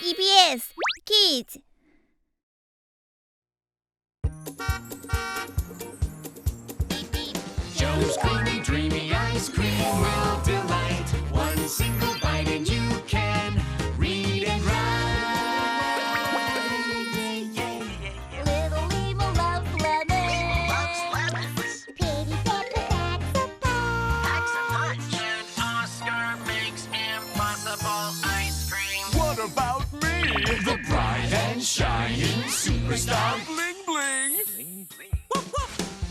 EPS Kids. Joe's creamy, dreamy ice cream will delight. One single bite and you can read and write. Little Limo loves lemons. Loves lemons. Pretty Pepper packs a punch. And Oscar makes impossible ice cream. What about me? The bright and shining superstar. Bling bling.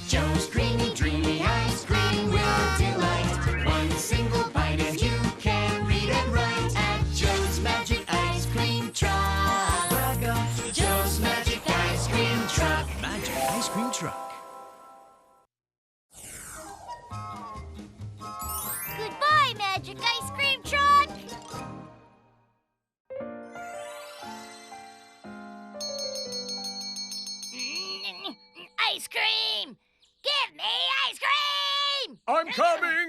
Joe's creamy, dreamy ice cream will delight. One single bite and you can read and write at Joe's Magic Ice Cream Truck. Welcome to Joe's Magic Ice Cream Truck. Magic ice cream truck. Goodbye, Magic Ice Cream Truck. Ice cream! Give me ice cream! I'm coming.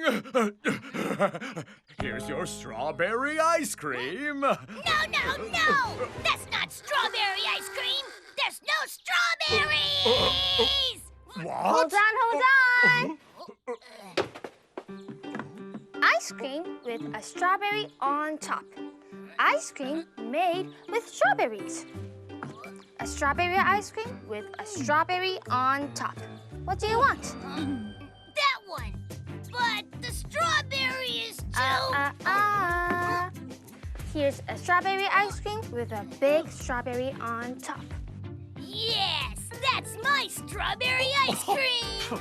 Here's your strawberry ice cream. No! That's not strawberry ice cream! There's no strawberries! What? Hold on. Ice cream with a strawberry on top. Ice cream made with strawberries. A strawberry ice cream with a strawberry on top. What do you want? That one! But the strawberry is too... Here's a strawberry ice cream with a big strawberry on top. Yes! That's my strawberry ice cream!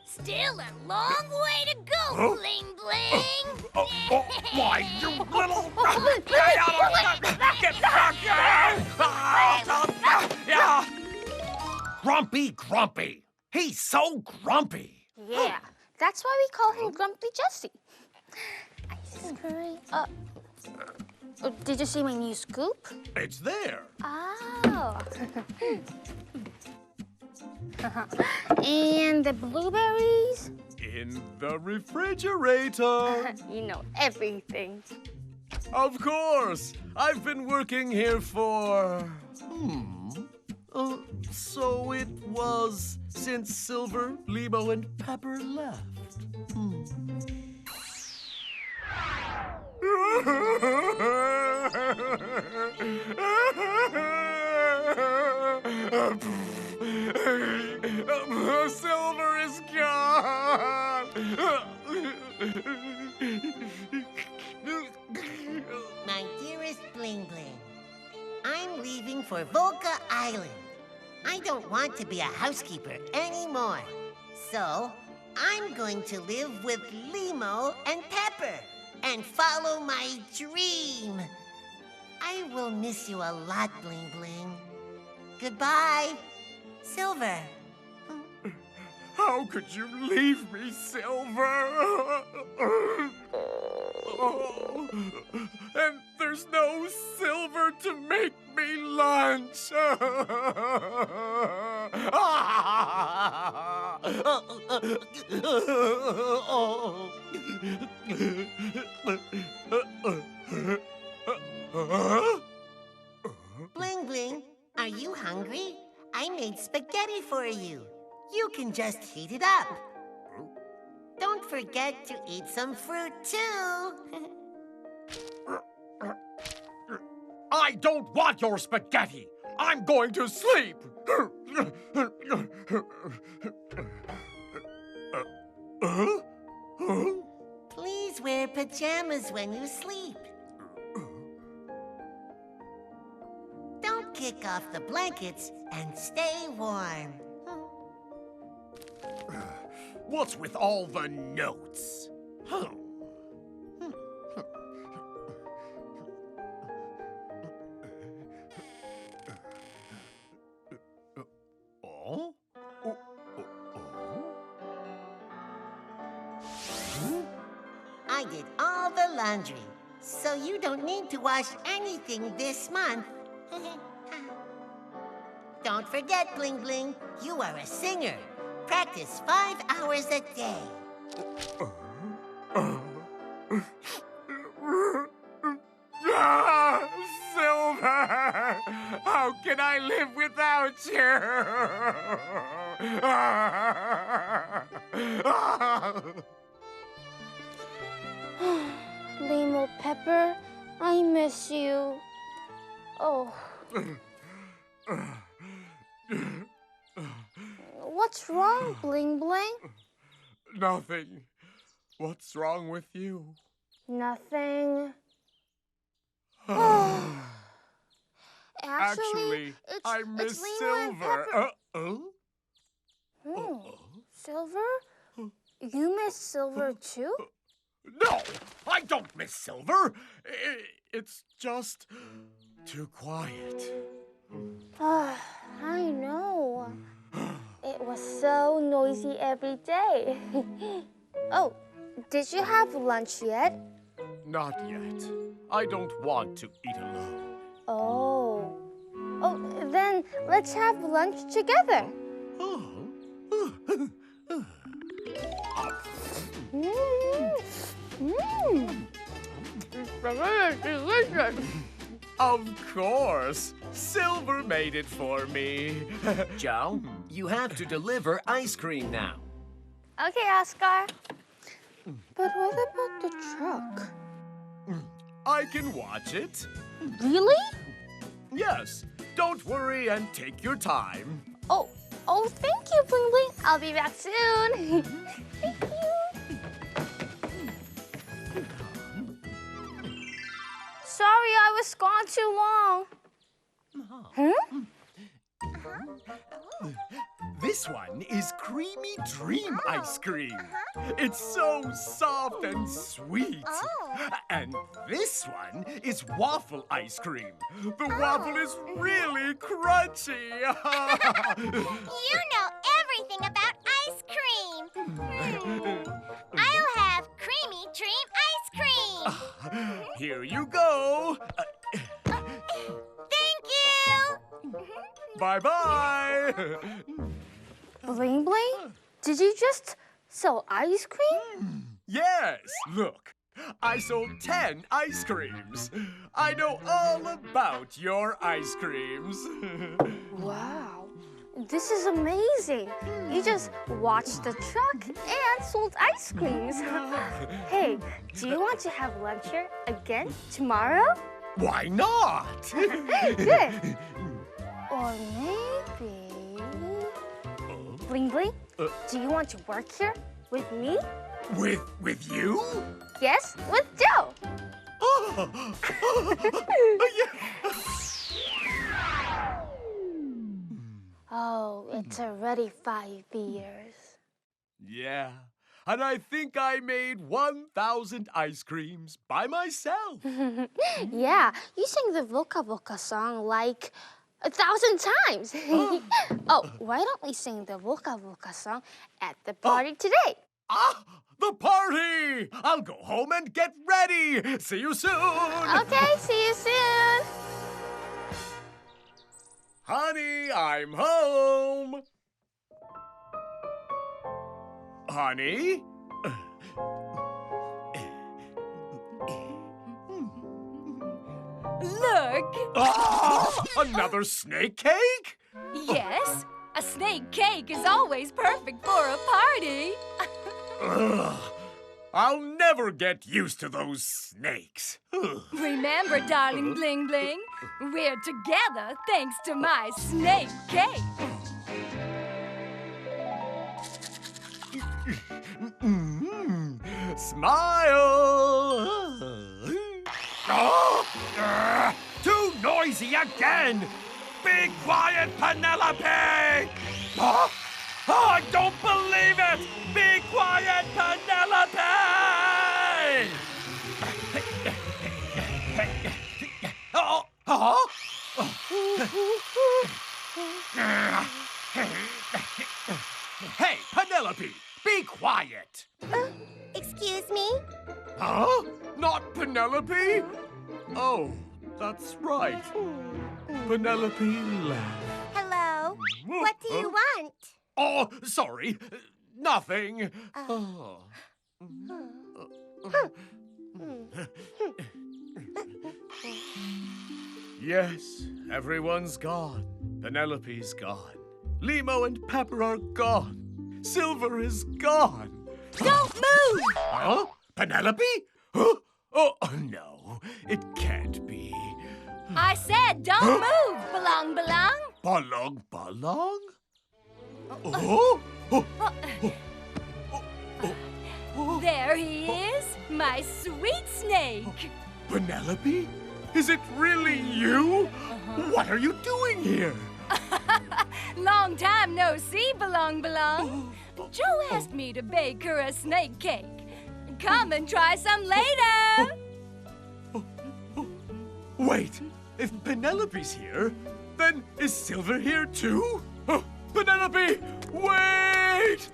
Still a long way to go, Bling Bling! Why, you little... Get back here! Grumpy. He's so grumpy. Yeah, that's why we call him Grumpy Jesse. Ice cream. Did you see my new scoop? It's there. Oh. And the blueberries? In the refrigerator. You know everything. Of course. I've been working here for... so it was since Silver, Limo, and Pepper left. Silver is gone. My dearest Bling Bling, I'm leaving for Volcano Island. I don't want to be a housekeeper anymore. So, I'm going to live with Limo and Pepper and follow my dream. I will miss you a lot, Bling Bling. Goodbye, Silver. How could you leave me, Silver? And there's no Silver to make me lunch. Bling Bling, are you hungry? I made spaghetti for you. You can just heat it up. Don't forget to eat some fruit, too. I don't want your spaghetti. I'm going to sleep. Please wear pajamas when you sleep. Don't kick off the blankets and stay warm. What's with all the notes? I did all the laundry, so you don't need to wash anything this month. Don't forget, Bling Bling, you are a singer. Practice 5 hours a day. can I live without you? Limo Pepper, I miss you. Oh. What's wrong, Bling Bling? Nothing. What's wrong with you? Nothing. Actually, I miss it's Limo and Silver. Pepper. Silver? You miss Silver too? No, I don't miss Silver. It's just too quiet. I know. It was so noisy every day. Oh, did you have lunch yet? Not yet. I don't want to eat alone. Oh. Oh, then let's have lunch together. It's very delicious. Of course. Silver made it for me. Joe, you have to deliver ice cream now. Okay, Oscar. But what about the truck? I can watch it. Really? Yes. Don't worry and take your time. Oh, thank you, Bling Bling. I'll be back soon. Thank you. Sorry, I was gone too long. This one is Creamy Dream ice cream. It's so soft and sweet. And this one is waffle ice cream. The waffle is really crunchy. You know everything about ice cream. I'll have creamy dream ice cream. Here you go. Thank you. Bye-bye. Bling Bling, did you just sell ice cream? Yes, look. I sold 10 ice creams. I know all about your ice creams. Wow, this is amazing. You just watched the truck and sold ice creams. Hey, do you want to have lunch here again tomorrow? Why not? Good. Or maybe... Bling Bling, do you want to work here with me? With you? Yes, with Joe. Oh, it's already 5 years. Yeah, and I think I made 1,000 ice creams by myself. Yeah, you sang the Volca Volca song like 1,000 times. Oh, why don't we sing the Volca Volca song at the party today? The party! I'll go home and get ready. See you soon. Okay, see you soon. Honey, I'm home. Honey? Look! Another snake cake? Yes, a snake cake is always perfect for a party. Ugh, I'll never get used to those snakes. Remember, darling Bling Bling, we're together thanks to my snake cake. Smile! Too noisy again! Be quiet, Penelope! I don't believe it! Be quiet, Penelope! Hey, Penelope! Be quiet! Excuse me? Huh? Not Penelope? Oh, that's right. Penelope left. Hello? What do you want? Oh, sorry. Nothing. Oh. Yes, Everyone's gone. Penelope's gone. Limo and Pepper are gone. Silver is gone. Don't move! Huh? Penelope? Huh? Oh, no. It can't be. I said don't move, belong, belong. Balong, balong? Oh? Oh, There he is, my sweet snake. Penelope? Is it really you? What are you doing here? Long time no see, belong, belong. Joe asked me to bake her a snake cake. Come and try some later. Wait, if Penelope's here, then is Silver here too? Penelope, wait!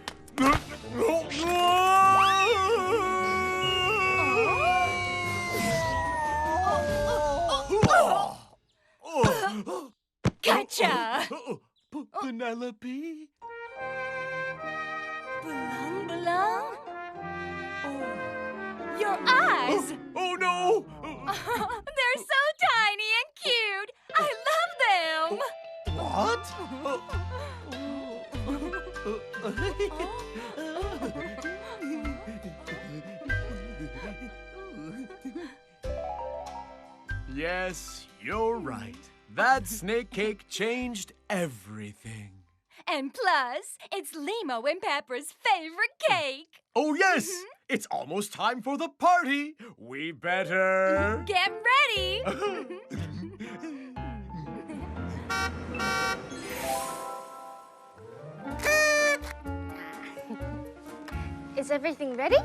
Gotcha. Penelope? Belong, belong. Oh, your eyes. Oh no! They're so tiny and cute. I love them. What? Yes, you're right. That snake cake changed everything. And plus, it's Limo and Pepper's favorite cake. Oh, yes! It's almost time for the party. We better... Get ready. Is everything ready?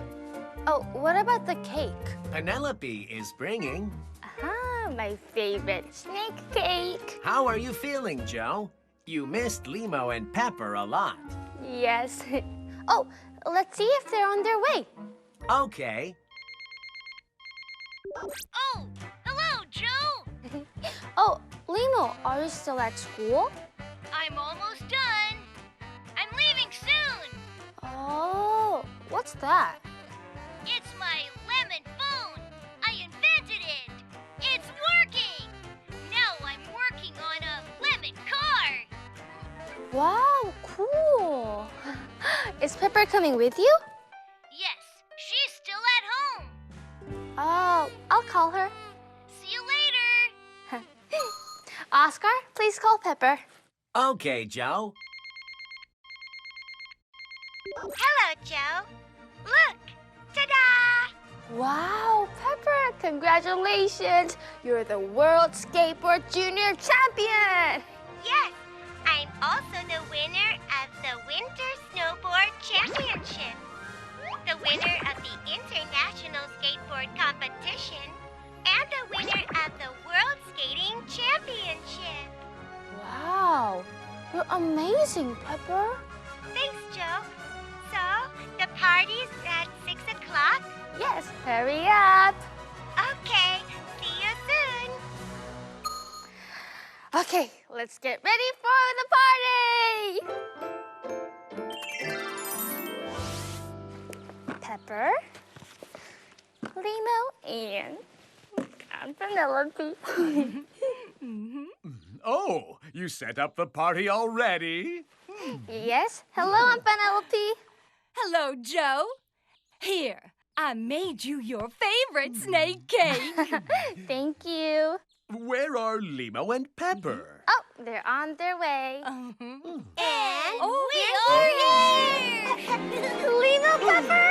Oh, what about the cake? Penelope is bringing. Ah, my favorite snake cake. How are you feeling, Joe? You missed Limo and Pepper a lot. Yes. Oh, let's see if they're on their way. Okay. Oh, hello, Joe. Oh, Limo, are you still at school? I'm almost done. I'm leaving soon. Oh, what's that? It's my lemon phone. I invented it. It's working. Now I'm working on a lemon car. Wow, cool. Is Pepper coming with you? Yes, she's still at home. Oh, I'll call her. See you later. Oscar, please call Pepper. Okay, Joe. Hello, Joe. Look. Ta-da! Wow, Pepper, congratulations. You're the World Skateboard Junior Champion. Yes, I'm also the winner of the Winter Snowboard Championship. The winner of the International Skateboard Competition. And the winner of the World Skating Championship. Wow, you're amazing, Pepper. Thanks, Joe. So, the party's at 6 o'clock? Yes, hurry up. Okay, see you soon. Okay, let's get ready for the party. Pepper, Limo, and Penelope. Oh, you set up the party already? Yes, hello, I'm Penelope. Hello, Joe. Here, I made you your favorite snake cake. Thank you. Where are Limo and Pepper? Oh, they're on their way. And Oh, we are here! Limo, Pepper!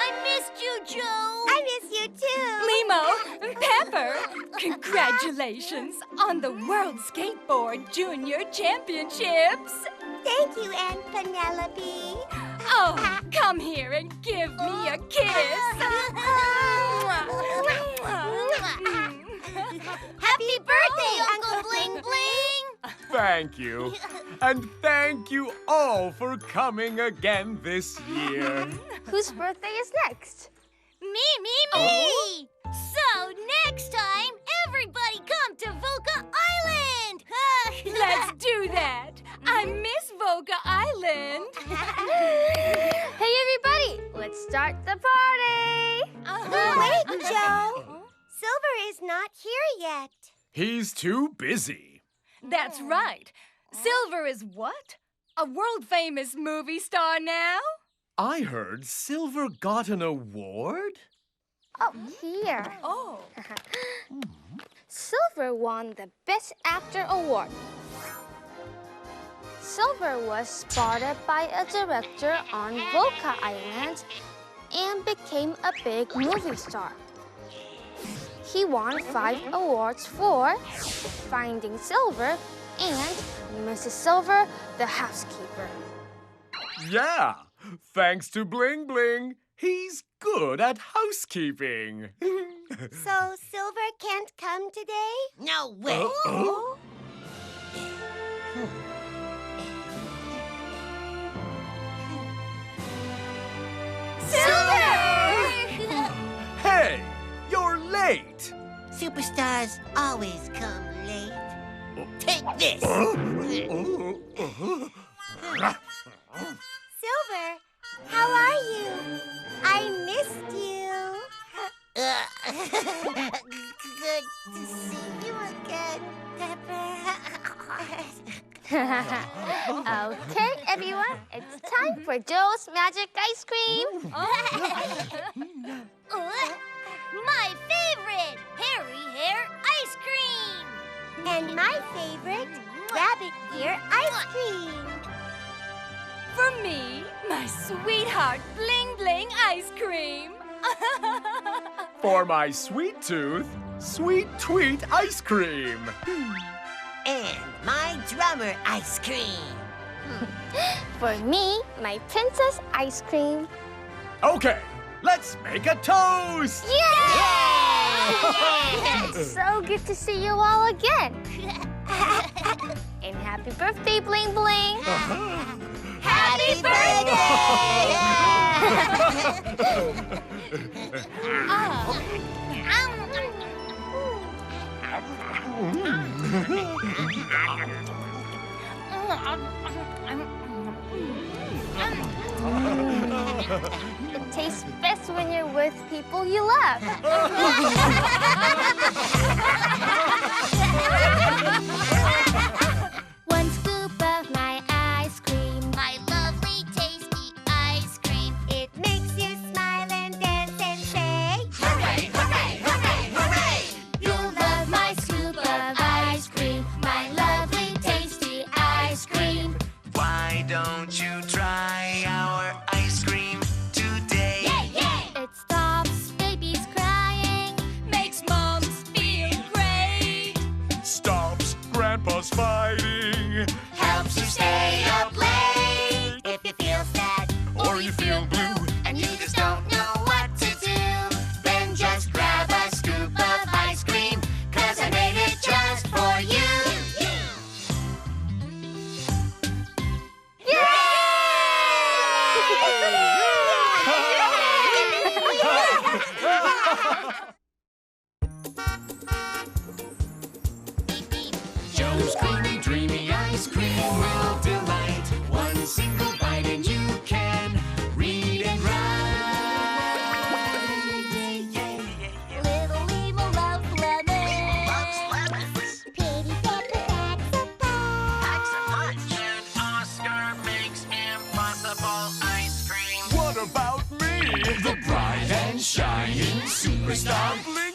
I missed you, Joe. I miss you too. Limo, Pepper, congratulations on the World Skateboard Junior Championships. Thank you, Aunt Penelope. Oh, come here and give me a kiss. Happy birthday, Uncle Bling Bling! Thank you. And thank you all for coming again this year. Whose birthday is next? Me! So next time, everybody come to Volcano Island! Let's do that. I miss Volcano Island. Hey, everybody, let's start the party. Wait, Joe. Silver is not here yet. He's too busy. That's right. Silver is what? A world-famous movie star now? I heard Silver got an award. Oh, here. Oh. Silver won the Best Actor award. Silver was spotted by a director on Volcano Island and became a big movie star. He won 5 awards for Finding Silver and Mrs. Silver, the housekeeper. Yeah, thanks to Bling Bling, he's good at housekeeping. So Silver can't come today? No way. Hey, you're late. Superstars always come late. Take this. Silver, how are you? I missed you. Good to see you again, Pepper. Okay, everyone, it's time for Joe's Magic Ice Cream. My favorite, hairy hair ice cream. And my favorite, rabbit ear ice cream. For me, my sweetheart Bling Bling ice cream. For my sweet tooth, Sweet Tweet ice cream. And my drummer ice cream. For me, my princess ice cream. Okay, let's make a toast. It's so good to see you all again. And happy birthday, Bling Bling. Happy It tastes best when you're with people you love. One scoop of my ice cream, my lovely tasty ice cream. It makes you smile and dance and say, hooray, hooray, hooray, hooray! You'll love my scoop of ice cream, my lovely tasty ice cream. Why don't you try our ice cream today? Yay, yay! It stops babies crying, makes moms feel great. Stops Grandpa's fighting. Helps you stay up late. If you feel sad Or you feel blue and you just don't know what to do, then just grab a scoop of ice cream, 'cause I made it just for you. Joe's creamy, dreamy ice cream will delight. One single bite and you can read and write. Little Limo loves lemons. Pretty Pepper packs a punch. And Oscar makes impossible ice cream. What about me? The bright and shining superstar Bling